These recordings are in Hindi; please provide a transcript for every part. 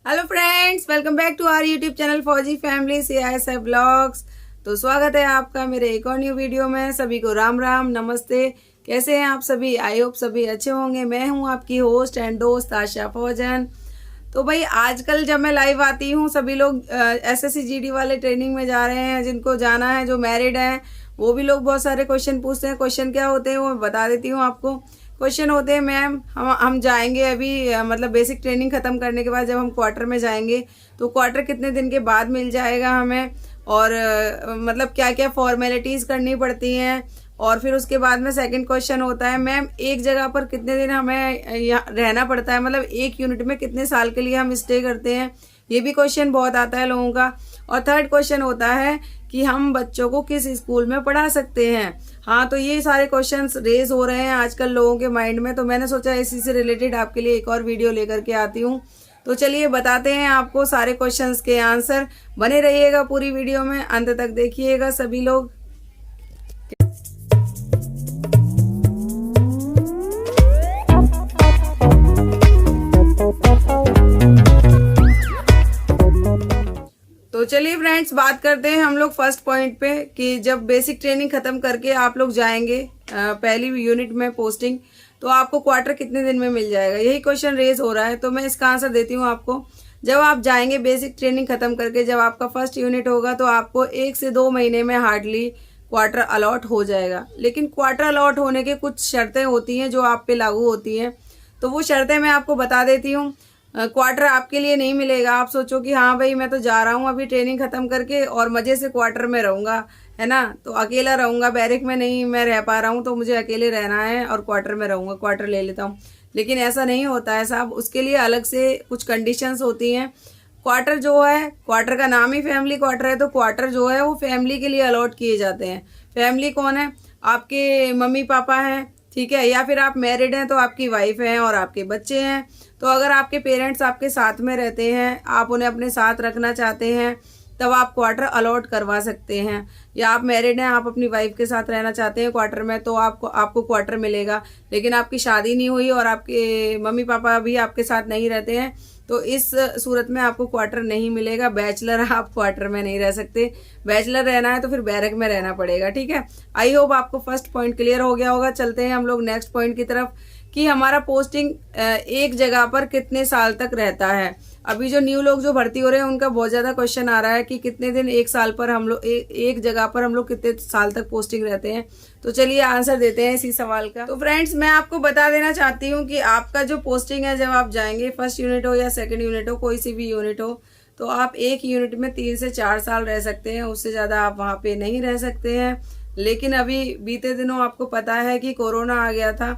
Hello friends, welcome back to our YouTube channel Fauji family CISF blogs. तो स्वागत है आपका मेरे एक और न्यू वीडियो में। सभी को राम राम नमस्ते। कैसे हैं आप सभी? आई होप सभी अच्छे होंगे। मैं हूं आपकी होस्ट एंड दोस्त आशा फौजन। तो भाई आजकल जब मैं लाइव आती हूं सभी लोग SSC GD वाले ट्रेनिंग में जा रहे हैं। जिनको जाना है, जो मैरिड हैं, वो भी लोग बहुत सारे क्वेश्चन पूछते हैं। क्वेश्चन क्या होते हैं वो मैं बता देती हूँ आपको। क्वेश्चन होते हैं, मैम हम जाएंगे अभी मतलब बेसिक ट्रेनिंग खत्म करने के बाद जब हम क्वार्टर में जाएंगे तो क्वार्टर कितने दिन के बाद मिल जाएगा हमें, और मतलब क्या क्या फॉर्मेलिटीज़ करनी पड़ती हैं। और फिर उसके बाद में सेकंड क्वेश्चन होता है, मैम एक जगह पर कितने दिन हमें यहाँ रहना पड़ता है, मतलब एक यूनिट में कितने साल के लिए हम स्टे करते हैं। ये भी क्वेश्चन बहुत आता है लोगों का। और थर्ड क्वेश्चन होता है कि हम बच्चों को किस स्कूल में पढ़ा सकते हैं। हाँ, तो ये सारे क्वेश्चंस रेज हो रहे हैं आजकल लोगों के माइंड में। तो मैंने सोचा इसी से रिलेटेड आपके लिए एक और वीडियो लेकर के आती हूँ। तो चलिए बताते हैं आपको सारे क्वेश्चंस के आंसर। बने रहिएगा पूरी वीडियो में, अंत तक देखिएगा सभी लोग। तो चलिए फ्रेंड्स, बात करते हैं हम लोग फर्स्ट पॉइंट पे कि जब बेसिक ट्रेनिंग खत्म करके आप लोग जाएंगे पहली यूनिट में पोस्टिंग, तो आपको क्वार्टर कितने दिन में मिल जाएगा। यही क्वेश्चन रेज हो रहा है। तो मैं इसका आंसर देती हूँ आपको। जब आप जाएंगे बेसिक ट्रेनिंग खत्म करके, जब आपका फर्स्ट यूनिट होगा तो आपको 1 से 2 महीने में हार्डली क्वार्टर अलॉट हो जाएगा। लेकिन क्वार्टर अलॉट होने के कुछ शर्तें होती हैं जो आप पे लागू होती हैं। तो वो शर्तें मैं आपको बता देती हूँ। क्वार्टर आपके लिए नहीं मिलेगा। आप सोचो कि हाँ भाई मैं तो जा रहा हूँ अभी ट्रेनिंग खत्म करके और मज़े से क्वार्टर में रहूँगा, है ना, तो अकेला रहूँगा, बैरिक में नहीं मैं रह पा रहा हूँ तो मुझे अकेले रहना है और क्वार्टर में रहूँगा, क्वार्टर ले लेता हूँ। लेकिन ऐसा नहीं होता है साहब। उसके लिए अलग से कुछ कंडीशंस होती हैं। क्वार्टर जो है, क्वार्टर का नाम ही फैमिली क्वार्टर है, तो क्वार्टर जो है वो फैमिली के लिए अलॉट किए जाते हैं। फैमिली कौन है? आपके मम्मी पापा हैं, ठीक है, या फिर आप मैरिड हैं तो आपकी वाइफ हैं और आपके बच्चे हैं। तो अगर आपके पेरेंट्स आपके साथ में रहते हैं, आप उन्हें अपने साथ रखना चाहते हैं, तब आप क्वार्टर अलॉट करवा सकते हैं। या आप मैरिड हैं, आप अपनी वाइफ के साथ रहना चाहते हैं क्वार्टर में, तो आपको क्वार्टर मिलेगा। लेकिन आपकी शादी नहीं हुई और आपके मम्मी पापा भी आपके साथ नहीं रहते हैं, तो इस सूरत में आपको क्वार्टर नहीं मिलेगा। बैचलर आप क्वार्टर में नहीं रह सकते। बैचलर रहना है तो फिर बैरक में रहना पड़ेगा, ठीक है। आई होप आपको फर्स्ट पॉइंट क्लियर हो गया होगा। चलते हैं हम लोग नेक्स्ट पॉइंट की तरफ कि हमारा पोस्टिंग एक जगह पर कितने साल तक रहता है। अभी जो न्यू लोग जो भर्ती हो रहे हैं उनका बहुत ज़्यादा क्वेश्चन आ रहा है कि कितने दिन एक साल पर हम लोग एक जगह पर हम लोग कितने साल तक पोस्टिंग रहते हैं। तो चलिए आंसर देते हैं इसी सवाल का। तो फ्रेंड्स, मैं आपको बता देना चाहती हूँ कि आपका जो पोस्टिंग है, जब आप जाएंगे, फर्स्ट यूनिट हो या सेकेंड यूनिट हो, कोई सी भी यूनिट हो, तो आप एक यूनिट में 3 से 4 साल रह सकते हैं। उससे ज़्यादा आप वहाँ पे नहीं रह सकते हैं। लेकिन अभी बीते दिनों आपको पता है कि कोरोना आ गया था।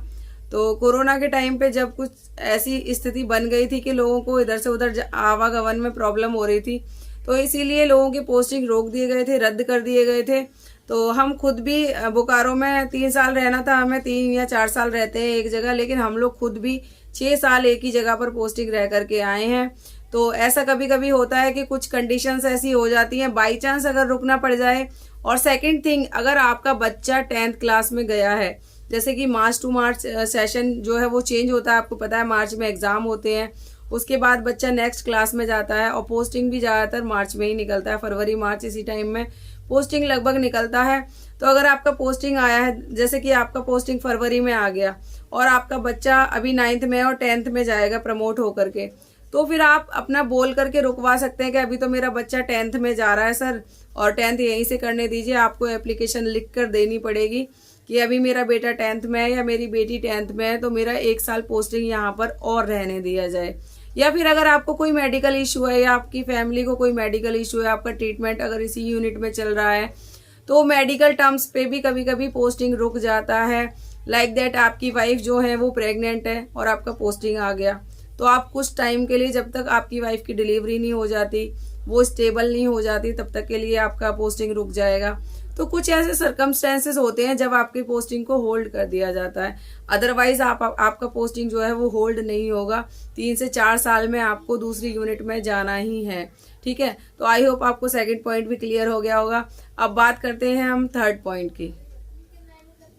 तो कोरोना के टाइम पे जब कुछ ऐसी स्थिति बन गई थी कि लोगों को इधर से उधर आवागमन में प्रॉब्लम हो रही थी, तो इसीलिए लोगों के पोस्टिंग रोक दिए गए थे, रद्द कर दिए गए थे। तो हम खुद भी बोकारो में 3 साल रहना था हमें, 3 या 4 साल रहते हैं एक जगह, लेकिन हम लोग खुद भी 6 साल एक ही जगह पर पोस्टिंग रह करके आए हैं। तो ऐसा कभी कभी होता है कि कुछ कंडीशंस ऐसी हो जाती हैं, बाई चांस अगर रुकना पड़ जाए। और सेकंड थिंग, अगर आपका बच्चा 10th क्लास में गया है, जैसे कि मार्च टू मार्च सेशन जो है वो चेंज होता है, आपको पता है मार्च में एग्ज़ाम होते हैं। उसके बाद बच्चा नेक्स्ट क्लास में जाता है और पोस्टिंग भी ज़्यादातर मार्च में ही निकलता है, फरवरी मार्च इसी टाइम में पोस्टिंग लगभग निकलता है। तो अगर आपका पोस्टिंग आया है, जैसे कि आपका पोस्टिंग फरवरी में आ गया और आपका बच्चा अभी 9th में और 10th में जाएगा प्रमोट होकर के, तो फिर आप अपना बोल करके रुकवा सकते हैं कि अभी तो मेरा बच्चा 10th में जा रहा है सर, और 10th यहीं से करने दीजिए। आपको एप्लीकेशन लिख कर देनी पड़ेगी कि अभी मेरा बेटा 10th में है या मेरी बेटी 10th में है, तो मेरा 1 साल पोस्टिंग यहाँ पर और रहने दिया जाए। या फिर अगर आपको कोई मेडिकल इशू है या आपकी फैमिली को कोई मेडिकल इशू है, आपका ट्रीटमेंट अगर इसी यूनिट में चल रहा है, तो मेडिकल टर्म्स पे भी कभी कभी पोस्टिंग रुक जाता है। लाइक दैट, आपकी वाइफ जो है वो प्रेग्नेंट है और आपका पोस्टिंग आ गया, तो आप कुछ टाइम के लिए, जब तक आपकी वाइफ की डिलीवरी नहीं हो जाती, वो स्टेबल नहीं हो जाती, तब तक के लिए आपका पोस्टिंग रुक जाएगा। तो कुछ ऐसे सर्कमस्टेंसेस होते हैं जब आपकी पोस्टिंग को होल्ड कर दिया जाता है। अदरवाइज आपका पोस्टिंग जो है वो होल्ड नहीं होगा। 3 से 4 साल में आपको दूसरी यूनिट में जाना ही है, ठीक है। तो आई होप आपको सेकंड पॉइंट भी क्लियर हो गया होगा। अब बात करते हैं हम थर्ड पॉइंट की।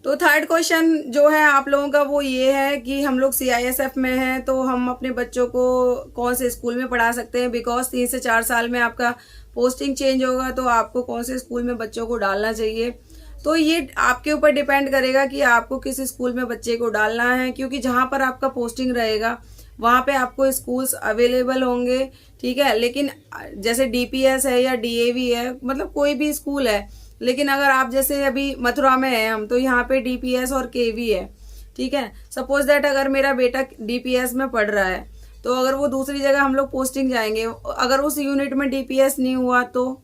तो थर्ड क्वेश्चन जो है आप लोगों का वो ये है कि हम लोग CISF में हैं तो हम अपने बच्चों को कौन से स्कूल में पढ़ा सकते हैं, बिकॉज 3 से 4 साल में आपका पोस्टिंग चेंज होगा तो आपको कौन से स्कूल में बच्चों को डालना चाहिए। तो ये आपके ऊपर डिपेंड करेगा कि आपको किस स्कूल में बच्चे को डालना है, क्योंकि जहाँ पर आपका पोस्टिंग रहेगा वहाँ पे आपको स्कूल्स अवेलेबल होंगे, ठीक है। लेकिन जैसे DPS है या DAV है, मतलब कोई भी स्कूल है, लेकिन अगर आप जैसे अभी मथुरा में है हम, तो यहाँ पे DPS और KV है, ठीक है। सपोज दैट अगर मेरा बेटा DPS में पढ़ रहा है तो अगर वो दूसरी जगह हम लोग पोस्टिंग जाएंगे, अगर उस यूनिट में DPS नहीं हुआ तो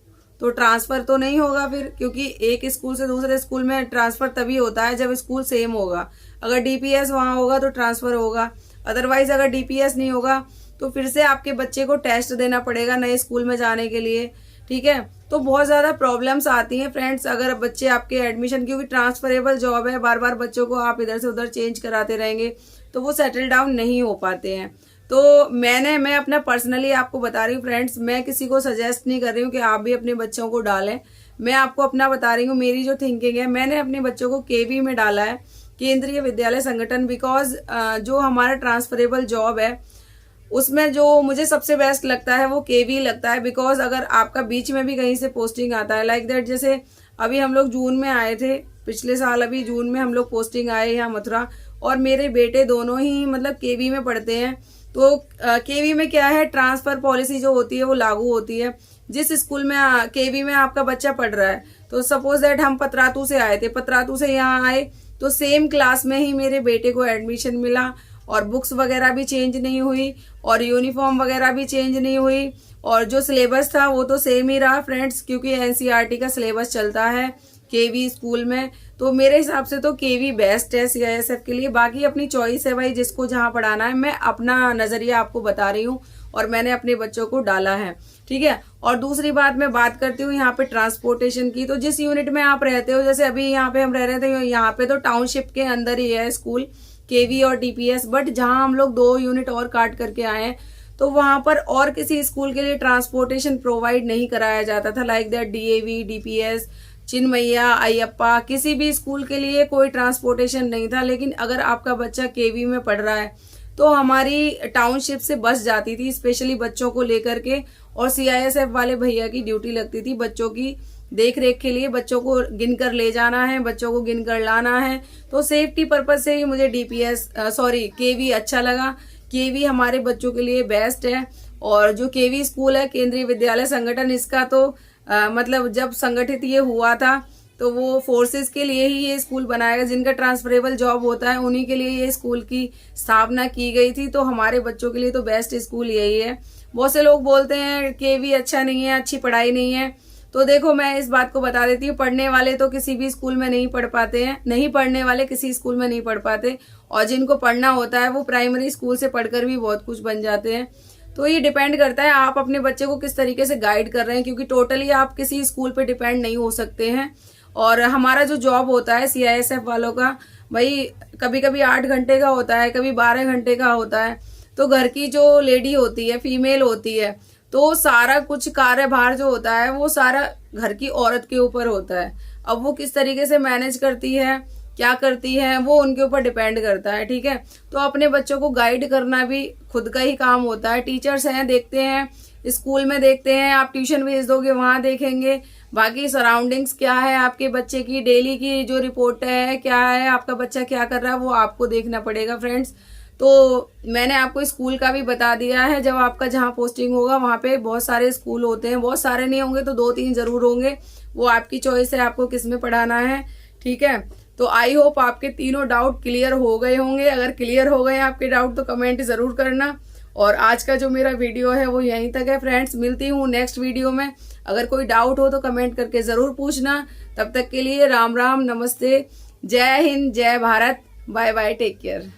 ट्रांसफर तो नहीं होगा फिर, क्योंकि एक स्कूल से दूसरे स्कूल में ट्रांसफर तभी होता है जब स्कूल सेम होगा। अगर DPS वहाँ होगा तो ट्रांसफर होगा, अदरवाइज अगर DPS नहीं होगा तो फिर से आपके बच्चे को टेस्ट देना पड़ेगा नए स्कूल में जाने के लिए, ठीक है। तो बहुत ज़्यादा प्रॉब्लम्स आती हैं फ्रेंड्स अगर बच्चे आपके एडमिशन, क्योंकि ट्रांसफरेबल जॉब है, बार बार बच्चों को आप इधर से उधर चेंज कराते रहेंगे तो वो सेटल डाउन नहीं हो पाते हैं। तो मैं अपना पर्सनली आपको बता रही हूँ फ्रेंड्स, मैं किसी को सजेस्ट नहीं कर रही हूँ कि आप भी अपने बच्चों को डालें। मैं आपको अपना बता रही हूँ, मेरी जो थिंकिंग है, मैंने अपने बच्चों को KV में डाला है, केंद्रीय विद्यालय संगठन, बिकॉज जो हमारा ट्रांसफरेबल जॉब है उसमें जो मुझे सबसे बेस्ट लगता है वो KV लगता है। बिकॉज अगर आपका बीच में भी कहीं से पोस्टिंग आता है लाइक दैट, जैसे अभी हम लोग जून में आए थे, पिछले साल अभी जून में हम लोग पोस्टिंग आए यहाँ मथुरा, और मेरे बेटे दोनों ही मतलब KV में पढ़ते हैं। तो KV में क्या है, ट्रांसफर पॉलिसी जो होती है वो लागू होती है। जिस स्कूल में KV में आपका बच्चा पढ़ रहा है, तो सपोज दैट हम पतरातू से आए थे, पतरातू से यहाँ आए तो सेम क्लास में ही मेरे बेटे को एडमिशन मिला, और बुक्स वगैरह भी चेंज नहीं हुई, और यूनिफॉर्म वगैरह भी चेंज नहीं हुई, और जो सिलेबस था वो तो सेम ही रहा फ्रेंड्स, क्योंकि NCERT का सिलेबस चलता है KV स्कूल में। तो मेरे हिसाब से तो KV बेस्ट है CISF के लिए। बाकी अपनी चॉइस है भाई, जिसको जहाँ पढ़ाना है। मैं अपना नज़रिया आपको बता रही हूँ और मैंने अपने बच्चों को डाला है, ठीक है। और दूसरी बात मैं बात करती हूँ यहाँ पे ट्रांसपोर्टेशन की। तो जिस यूनिट में आप रहते हो, जैसे अभी यहाँ पे हम रह रहे थे, यहाँ पे तो टाउनशिप के अंदर ही है स्कूल KV और DPS, बट जहाँ हम लोग 2 यूनिट और काट करके आए हैं तो वहां पर और किसी स्कूल के लिए ट्रांसपोर्टेशन प्रोवाइड नहीं कराया जाता था, like that DAV, DPS, Chinmaya, Ayyappa, किसी भी स्कूल के लिए कोई ट्रांसपोर्टेशन नहीं था। लेकिन अगर आपका बच्चा KV में पढ़ रहा है तो हमारी टाउनशिप से बस जाती थी स्पेशली बच्चों को लेकर के, और CISF वाले भैया की ड्यूटी लगती थी बच्चों की देख रेख के लिए। बच्चों को गिन कर ले जाना है, बच्चों को गिन कर लाना है। तो सेफ्टी पर्पज से ही मुझे KV अच्छा लगा। KV हमारे बच्चों के लिए बेस्ट है। और जो KV स्कूल है, केंद्रीय विद्यालय संगठन, इसका तो मतलब जब संगठित ये हुआ था तो वो फोर्सेस के लिए ही ये स्कूल बनाया गया, जिनका ट्रांसफरेबल जॉब होता है उन्हीं के लिए ये स्कूल की स्थापना की गई थी। तो हमारे बच्चों के लिए तो बेस्ट स्कूल यही है। बहुत से लोग बोलते हैं KV अच्छा नहीं है, अच्छी पढ़ाई नहीं है। तो देखो, मैं इस बात को बता देती हूँ, पढ़ने वाले तो किसी भी स्कूल में नहीं पढ़ पाते हैं, नहीं पढ़ने वाले किसी स्कूल में नहीं पढ़ पाते, और जिनको पढ़ना होता है वो प्राइमरी स्कूल से पढ़कर भी बहुत कुछ बन जाते हैं। तो ये डिपेंड करता है आप अपने बच्चे को किस तरीके से गाइड कर रहे हैं, क्योंकि टोटली आप किसी स्कूल पे डिपेंड नहीं हो सकते हैं। और हमारा जो जॉब होता है CISF वालों का, भाई कभी कभी 8 घंटे का होता है, कभी 12 घंटे का होता है। तो घर की जो लेडी होती है, फीमेल होती है, तो सारा कुछ कार्यभार जो होता है वो सारा घर की औरत के ऊपर होता है। अब वो किस तरीके से मैनेज करती है, क्या करती है, वो उनके ऊपर डिपेंड करता है, ठीक है। तो अपने बच्चों को गाइड करना भी खुद का ही काम होता है। टीचर्स हैं, देखते हैं, स्कूल में देखते हैं, आप ट्यूशन भेज दोगे वहां देखेंगे, बाकी सराउंडिंग्स क्या है आपके बच्चे की, डेली की जो रिपोर्ट है क्या है, आपका बच्चा क्या कर रहा है, वो आपको देखना पड़ेगा फ्रेंड्स। तो मैंने आपको स्कूल का भी बता दिया है। जब आपका जहाँ पोस्टिंग होगा वहाँ पे बहुत सारे स्कूल होते हैं, बहुत सारे नहीं होंगे तो 2-3 जरूर होंगे, वो आपकी चॉइस है आपको किस में पढ़ाना है, ठीक है। तो आई होप आपके तीनों डाउट क्लियर हो गए होंगे। अगर क्लियर हो गए आपके डाउट तो कमेंट जरूर करना। और आज का जो मेरा वीडियो है वो यहीं तक है फ्रेंड्स, मिलती हूँ नेक्स्ट वीडियो में। अगर कोई डाउट हो तो कमेंट करके जरूर पूछना। तब तक के लिए राम राम, नमस्ते, जय हिंद, जय Bharat, bye bye, take care.